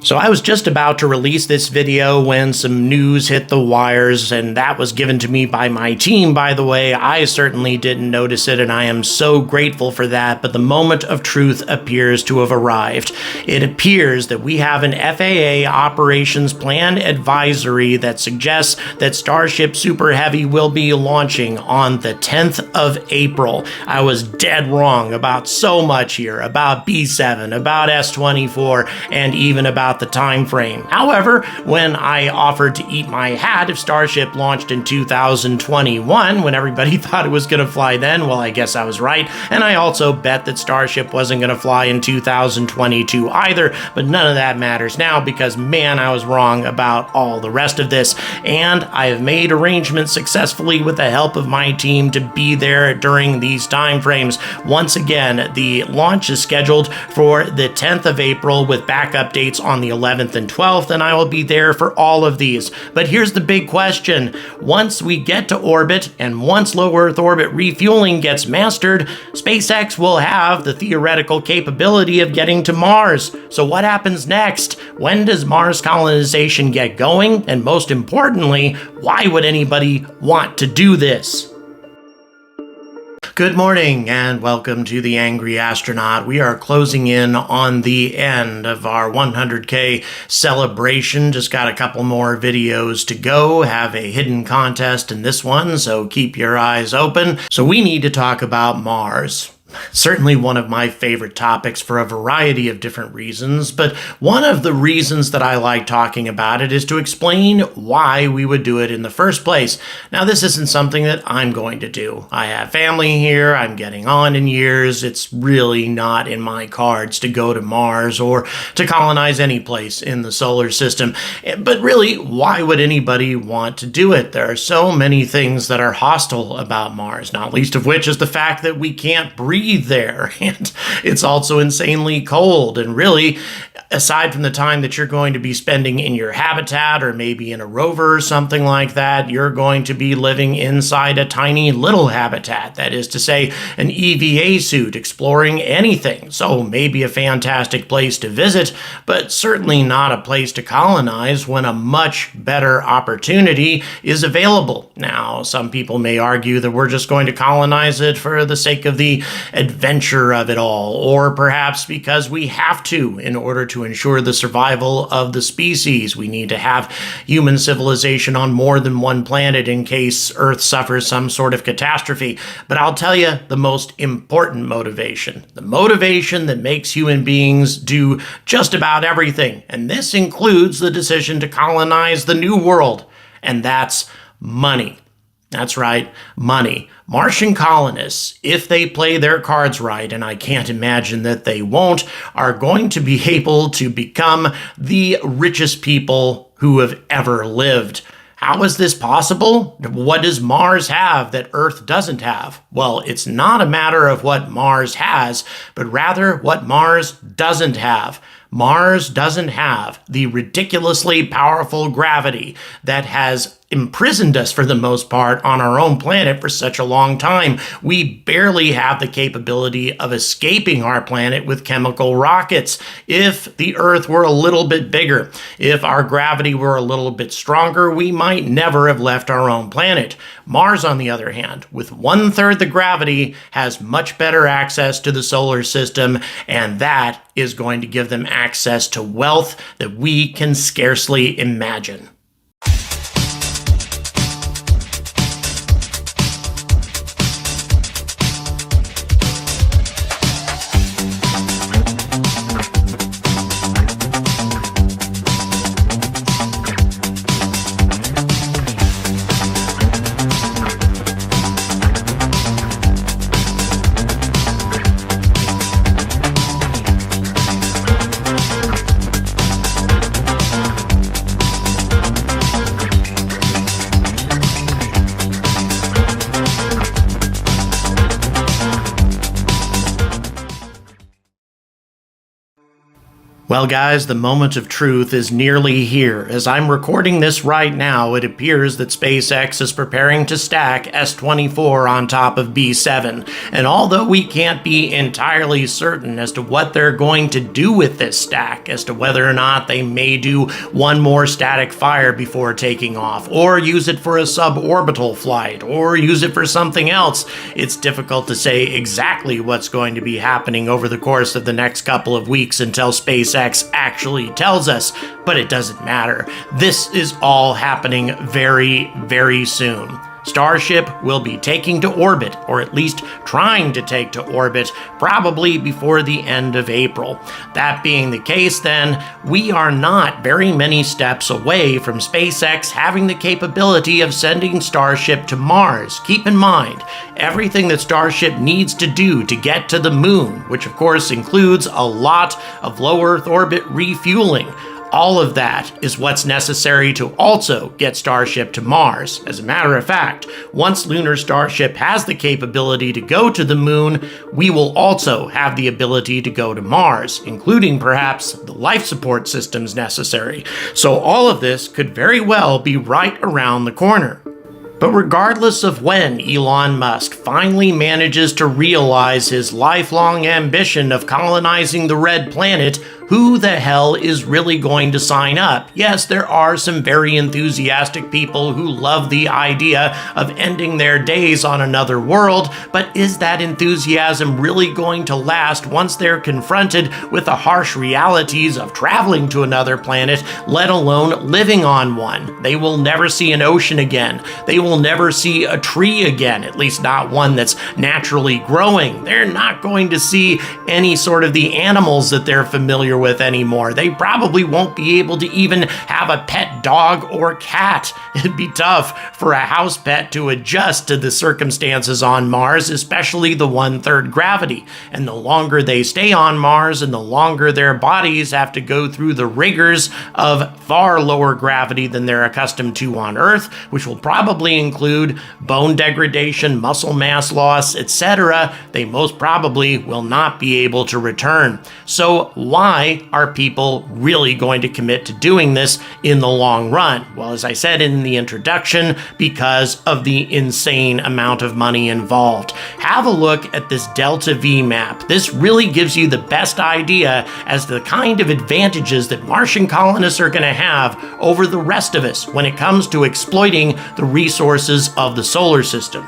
So I was just about to release this video when some news hit the wires, and that was given to me by my team, by the way. I certainly didn't notice it, and I am so grateful for that, but the moment of truth appears to have arrived. It appears that we have an FAA Operations Plan Advisory that suggests that Starship Super Heavy will be launching on the 10th of April. I was dead wrong about so much here, about B7, about S24, and even about the time frame. However, when I offered to eat my hat if Starship launched in 2021, when everybody thought it was going to fly then, well, I guess I was right. And I also bet that Starship wasn't going to fly in 2022 either, but none of that matters now because, man, I was wrong about all the rest of this. And I have made arrangements successfully with the help of my team to be there during these time frames. Once again, the launch is scheduled for the 10th of April with backup dates on the 11th and 12th, and I will be there for all of these. But here's the big question. Once we get to orbit, and once low Earth orbit refueling gets mastered, SpaceX will have the theoretical capability of getting to Mars. So what happens next? When does Mars colonization get going? And most importantly, why would anybody want to do this? Good morning and welcome to the Angry Astronaut. We are closing in on the end of our 100K celebration. Just got a couple more videos to go. Have a hidden contest in this one, so keep your eyes open. So we need to talk about Mars. Certainly one of my favorite topics for a variety of different reasons, but one of the reasons that I like talking about it is to explain why we would do it in the first place. Now, this isn't something that I'm going to do. I have family here, I'm getting on in years, it's really not in my cards to go to Mars or to colonize any place in the solar system. But really, why would anybody want to do it? There are so many things that are hostile about Mars, not least of which is the fact that we can't breathe there, and it's also insanely cold. And really, aside from the time that you're going to be spending in your habitat or maybe in a rover or something like that, you're going to be living inside a tiny little habitat. That is to say, an EVA suit exploring anything. So maybe a fantastic place to visit, but certainly not a place to colonize when a much better opportunity is available. Now, some people may argue that we're just going to colonize it for the sake of the adventure of it all, or perhaps because we have to in order to ensure the survival of the species. We need to have human civilization on more than one planet in case Earth suffers some sort of catastrophe. But I'll tell you the most important motivation, the motivation that makes human beings do just about everything, and this includes the decision to colonize the New World, and that's money. That's right, money. Martian colonists, if they play their cards right, and I can't imagine that they won't, are going to be able to become the richest people who have ever lived. How is this possible? What does Mars have that Earth doesn't have? Well, it's not a matter of what Mars has, but rather what Mars doesn't have. Mars doesn't have the ridiculously powerful gravity that has imprisoned us for the most part on our own planet for such a long time. We barely have the capability of escaping our planet with chemical rockets. If the Earth were a little bit bigger, if our gravity were a little bit stronger, we might never have left our own planet. Mars, on the other hand, with 1/3 the gravity, has much better access to the solar system, and that is going to give them access to wealth that we can scarcely imagine. Well, guys, the moment of truth is nearly here. As I'm recording this right now, it appears that SpaceX is preparing to stack S-24 on top of B-7. And although we can't be entirely certain as to what they're going to do with this stack, as to whether or not they may do one more static fire before taking off, or use it for a suborbital flight, or use it for something else, it's difficult to say exactly what's going to be happening over the course of the next couple of weeks until SpaceX actually tells us, but it doesn't matter. This is all happening very, very soon. Starship will be taking to orbit, or at least trying to take to orbit, probably before the end of April. That being the case, then, we are not very many steps away from SpaceX having the capability of sending Starship to Mars. Keep in mind, everything that Starship needs to do to get to the moon, which of course includes a lot of low Earth orbit refueling, all of that is what's necessary to also get Starship to Mars. As a matter of fact, once Lunar Starship has the capability to go to the moon, we will also have the ability to go to Mars, including perhaps the life support systems necessary. So all of this could very well be right around the corner. But regardless of when Elon Musk finally manages to realize his lifelong ambition of colonizing the Red Planet, who the hell is really going to sign up? Yes, there are some very enthusiastic people who love the idea of ending their days on another world, but is that enthusiasm really going to last once they're confronted with the harsh realities of traveling to another planet, let alone living on one? They will never see an ocean again. They will never see a tree again, at least not one that's naturally growing. They're not going to see any sort of the animals that they're familiar with anymore. They probably won't be able to even have a pet dog or cat. It'd be tough for a house pet to adjust to the circumstances on Mars, especially the 1/3 gravity. And the longer they stay on Mars and the longer their bodies have to go through the rigors of far lower gravity than they're accustomed to on Earth, which will probably include bone degradation, muscle mass loss, etc., they most probably will not be able to return. So why are people really going to commit to doing this in the long run? Well, as I said in the introduction, because of the insane amount of money involved. Have a look at this Delta V map. This really gives you the best idea as to the kind of advantages that Martian colonists are going to have over the rest of us when it comes to exploiting the resources of the solar system.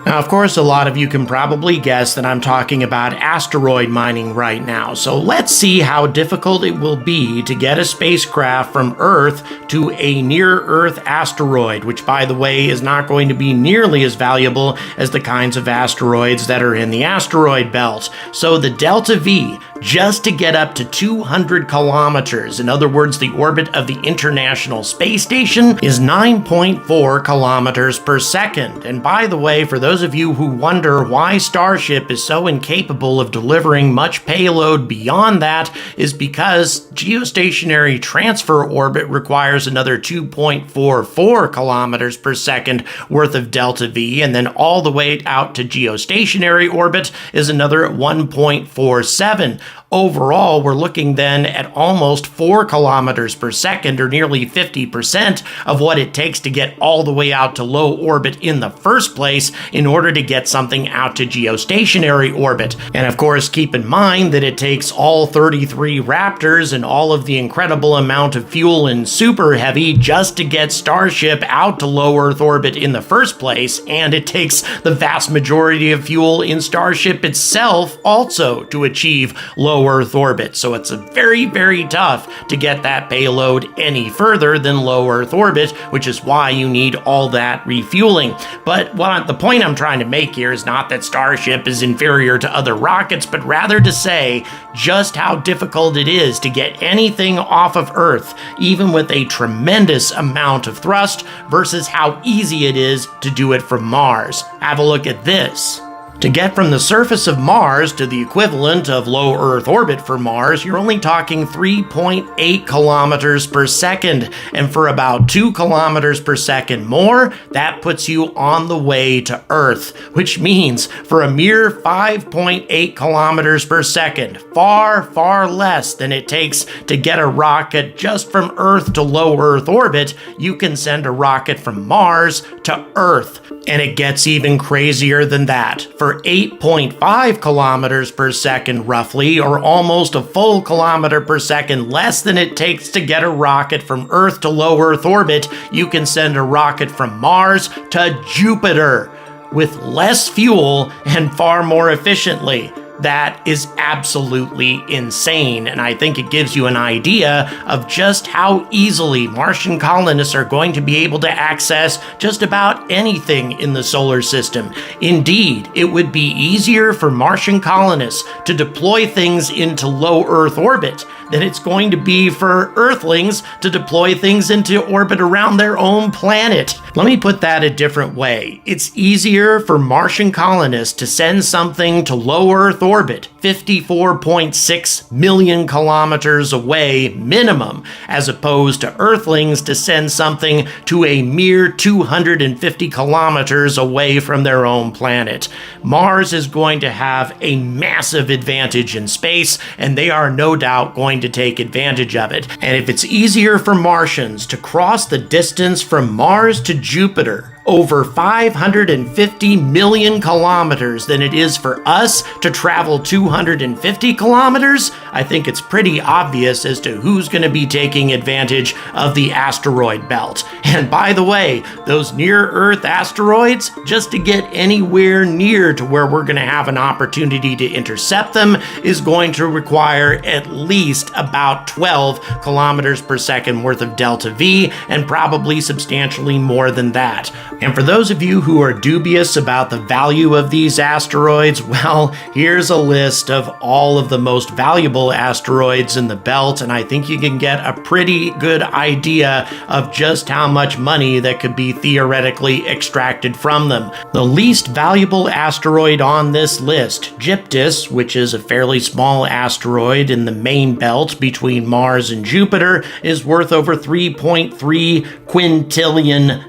Now, of course, a lot of you can probably guess that I'm talking about asteroid mining right now, so let's see how difficult it will be to get a spacecraft from Earth to a near-Earth asteroid, which, by the way, is not going to be nearly as valuable as the kinds of asteroids that are in the asteroid belt. So the Delta V, just to get up to 200 kilometers, in other words, the orbit of the International Space Station, is 9.4 kilometers per second. And by the way, for those of you who wonder why Starship is so incapable of delivering much payload beyond that, is because geostationary transfer orbit requires another 2.44 kilometers per second worth of Delta V, and then all the way out to geostationary orbit is another 1.47. Overall, we're looking then at almost 4 kilometers per second, or nearly 50% of what it takes to get all the way out to low orbit in the first place in order to get something out to geostationary orbit. And of course, keep in mind that it takes all 33 Raptors and all of the incredible amount of fuel in Super Heavy just to get Starship out to low Earth orbit in the first place, and it takes the vast majority of fuel in Starship itself also to achieve low Earth orbit. So it's very, very tough to get that payload any further than low Earth orbit, which is why you need all that refueling. But the point I'm trying to make here is not that Starship is inferior to other rockets, but rather to say just how difficult it is to get anything off of Earth, even with a tremendous amount of thrust, versus how easy it is to do it from Mars. Have a look at this. To get from the surface of Mars to the equivalent of low Earth orbit for Mars, you're only talking 3.8 kilometers per second. And for about 2 kilometers per second more, that puts you on the way to Earth, which means for a mere 5.8 kilometers per second, far, far less than it takes to get a rocket just from Earth to low Earth orbit, you can send a rocket from Mars to Earth. And it gets even crazier than that. For 8.5 kilometers per second roughly, or almost a full kilometer per second less than it takes to get a rocket from Earth to low Earth orbit, you can send a rocket from Mars to Jupiter with less fuel and far more efficiently. That is absolutely insane, and I think it gives you an idea of just how easily Martian colonists are going to be able to access just about anything in the solar system. Indeed, it would be easier for Martian colonists to deploy things into low Earth orbit than it's going to be for Earthlings to deploy things into orbit around their own planet. Let me put that a different way. It's easier for Martian colonists to send something to low Earth orbit, 54.6 million kilometers away minimum, as opposed to Earthlings to send something to a mere 250 kilometers away from their own planet. Mars is going to have a massive advantage in space, and they are no doubt going to take advantage of it. And if it's easier for Martians to cross the distance from Mars to Jupiter, over 550 million kilometers, than it is for us to travel 250 kilometers, I think it's pretty obvious as to who's going to be taking advantage of the asteroid belt. And by the way, those near-Earth asteroids, just to get anywhere near to where we're going to have an opportunity to intercept them, is going to require at least about 12 kilometers per second worth of delta V, and probably substantially more than that. And for those of you who are dubious about the value of these asteroids, well, here's a list of all of the most valuable asteroids in the belt, and I think you can get a pretty good idea of just how much money that could be theoretically extracted from them. The least valuable asteroid on this list, Gyptus, which is a fairly small asteroid in the main belt between Mars and Jupiter, is worth over $3.3 quintillion,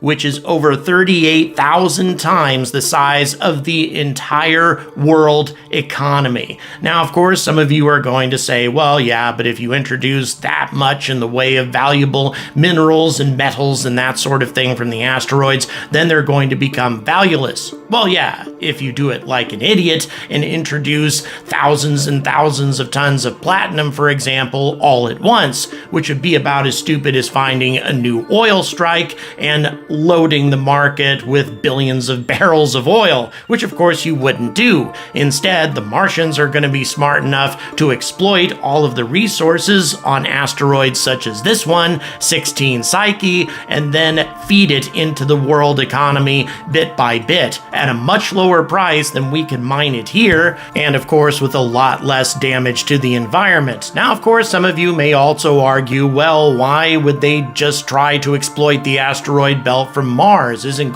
which is over 38,000 times the size of the entire world economy. Now, of course, some of you are going to say, well, yeah, but if you introduce that much in the way of valuable minerals and metals and that sort of thing from the asteroids, then they're going to become valueless. Well, yeah, if you do it like an idiot and introduce thousands and thousands of tons of platinum, for example, all at once, which would be about as stupid as finding a new oil strike and loading the market with billions of barrels of oil, which of course you wouldn't do. Instead, the Martians are going to be smart enough to exploit all of the resources on asteroids such as this one, 16 Psyche, and then feed it into the world economy bit by bit at a much lower price than we can mine it here, and of course with a lot less damage to the environment. Now, of course, some of you may also argue, well, why would they just try to exploit the asteroid belt from Mars? Isn't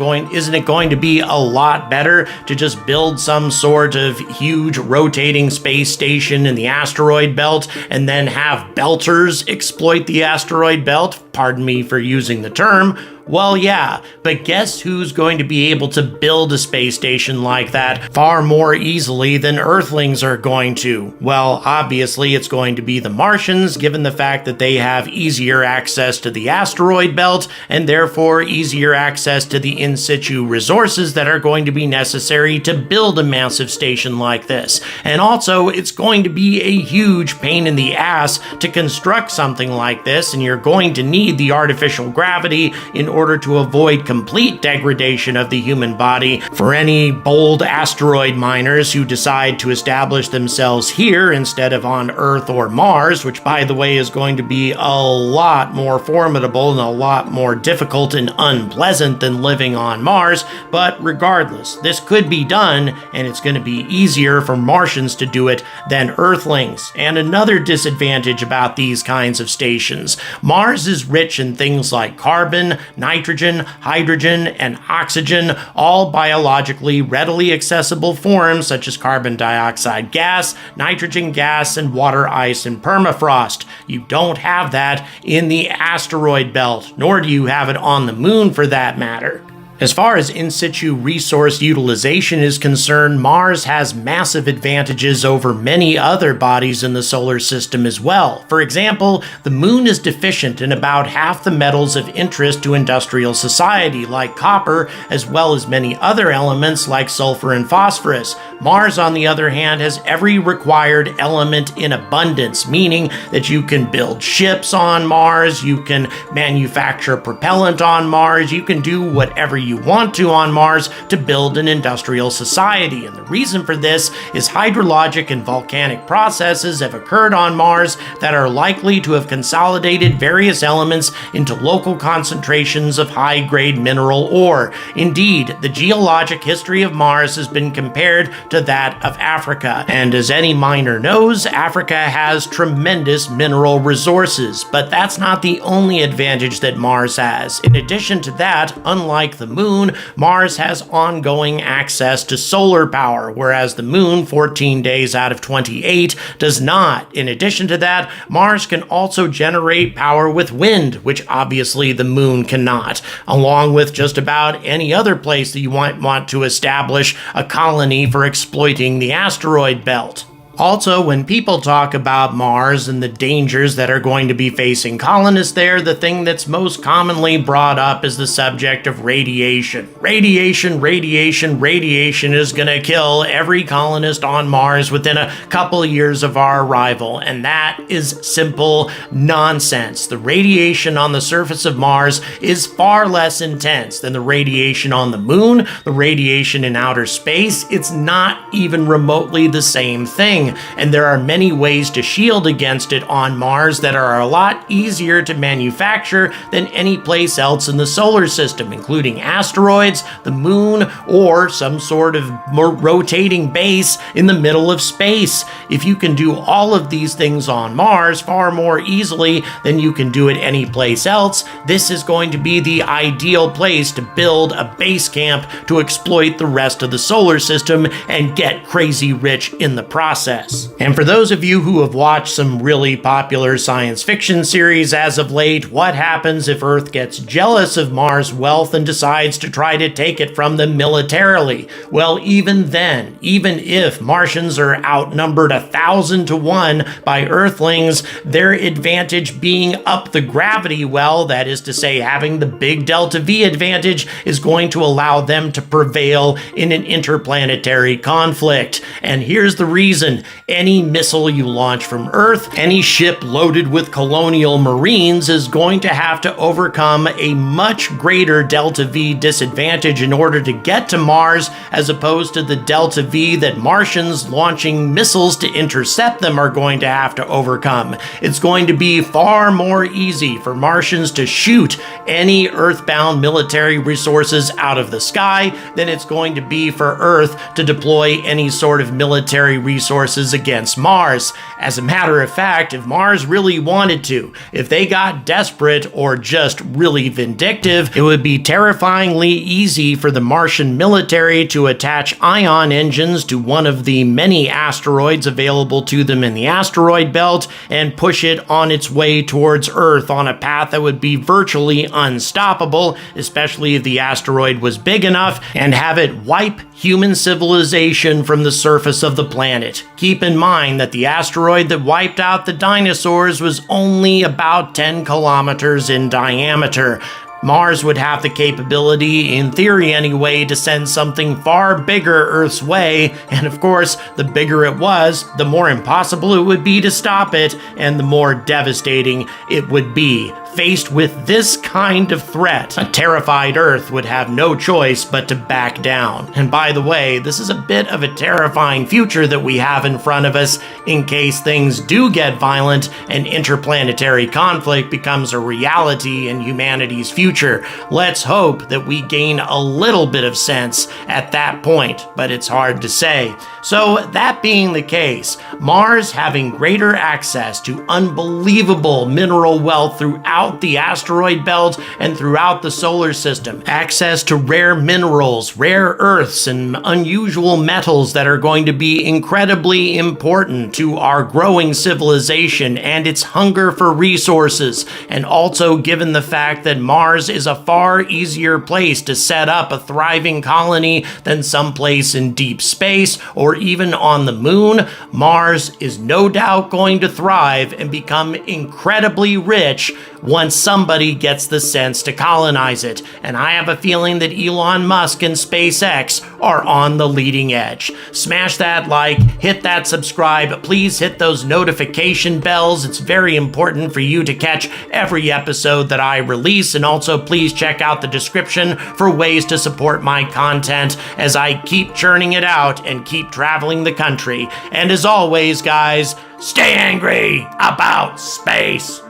it going to be a lot better to just build some sort of huge rotating space station in the asteroid belt and then have belters exploit the asteroid belt? Pardon me for using the term. Well, yeah, but guess who's going to be able to build a space station like that far more easily than Earthlings are going to? Well, obviously it's going to be the Martians, given the fact that they have easier access to the asteroid belt and therefore easier access to the in situ resources that are going to be necessary to build a massive station like this. And also, it's going to be a huge pain in the ass to construct something like this, and you're going to need the artificial gravity in order to avoid complete degradation of the human body. For any bold asteroid miners who decide to establish themselves here instead of on Earth or Mars, which by the way is going to be a lot more formidable and a lot more difficult and unpleasant than living on Mars, but regardless, this could be done, and it's going to be easier for Martians to do it than Earthlings. And another disadvantage about these kinds of stations, Mars is rich in things like carbon, nitrogen, hydrogen, and oxygen, all biologically readily accessible forms such as carbon dioxide gas, nitrogen gas, and water ice and permafrost. You don't have that in the asteroid belt, nor do you have it on the moon for that matter. As far as in situ resource utilization is concerned, Mars has massive advantages over many other bodies in the solar system as well. For example, the moon is deficient in about half the metals of interest to industrial society, like copper, as well as many other elements like sulfur and phosphorus. Mars, on the other hand, has every required element in abundance, meaning that you can build ships on Mars, you can manufacture propellant on Mars, you can do whatever you want to on Mars to build an industrial society. And the reason for this is hydrologic and volcanic processes have occurred on Mars that are likely to have consolidated various elements into local concentrations of high-grade mineral ore. Indeed, the geologic history of Mars has been compared to that of Africa. And as any miner knows, Africa has tremendous mineral resources. But that's not the only advantage that Mars has. In addition to that, unlike the moon, Mars has ongoing access to solar power, whereas the moon, 14 days out of 28, does not. In addition to that, Mars can also generate power with wind, which obviously the moon cannot, along with just about any other place that you might want to establish a colony for exploiting the asteroid belt. Also, when people talk about Mars and the dangers that are going to be facing colonists there, the thing that's most commonly brought up is the subject of radiation. Radiation is going to kill every colonist on Mars within a couple years of our arrival, and that is simple nonsense. The radiation on the surface of Mars is far less intense than the radiation on the moon, the radiation in outer space. It's not even remotely the same thing. And there are many ways to shield against it on Mars that are a lot easier to manufacture than any place else in the solar system, including asteroids, the moon, or some sort of rotating base in the middle of space. If you can do all of these things on Mars far more easily than you can do it any place else, this is going to be the ideal place to build a base camp to exploit the rest of the solar system and get crazy rich in the process. And for those of you who have watched some really popular science fiction series as of late, what happens if Earth gets jealous of Mars' wealth and decides to try to take it from them militarily? Well, even then, even if Martians are outnumbered 1,000 to 1 by Earthlings, their advantage being up the gravity well, that is to say, having the big delta V advantage, is going to allow them to prevail in an interplanetary conflict. And here's the reason. Any missile you launch from Earth, any ship loaded with colonial marines is going to have to overcome a much greater delta V disadvantage in order to get to Mars, as opposed to the delta V that Martians launching missiles to intercept them are going to have to overcome. It's going to be far more easy for Martians to shoot any Earthbound military resources out of the sky than it's going to be for Earth to deploy any sort of military resources against Mars. As a matter of fact, if Mars really wanted to, if they got desperate or just really vindictive, it would be terrifyingly easy for the Martian military to attach ion engines to one of the many asteroids available to them in the asteroid belt and push it on its way towards Earth on a path that would be virtually unstoppable, especially if the asteroid was big enough, and have it wipe human civilization from the surface of the planet. Keep in mind that the asteroid that wiped out the dinosaurs was only about 10 kilometers in diameter. Mars would have the capability, in theory anyway, to send something far bigger Earth's way, and of course, the bigger it was, the more impossible it would be to stop it, and the more devastating it would be. Faced with this kind of threat, a terrified Earth would have no choice but to back down. And by the way, this is a bit of a terrifying future that we have in front of us in case things do get violent and interplanetary conflict becomes a reality in humanity's future. Let's hope that we gain a little bit of sense at that point, but it's hard to say. So that being the case, Mars having greater access to unbelievable mineral wealth throughout throughout the asteroid belt and throughout the solar system. Access to rare minerals, rare earths, and unusual metals that are going to be incredibly important to our growing civilization and its hunger for resources. And also, given the fact that Mars is a far easier place to set up a thriving colony than someplace in deep space or even on the moon, Mars is no doubt going to thrive and become incredibly rich once somebody gets the sense to colonize it. And I have a feeling that Elon Musk and SpaceX are on the leading edge. Smash that like, hit that subscribe, please hit those notification bells. It's very important for you to catch every episode that I release, and also please check out the description for ways to support my content as I keep churning it out and keep traveling the country. And as always, guys, stay angry about space.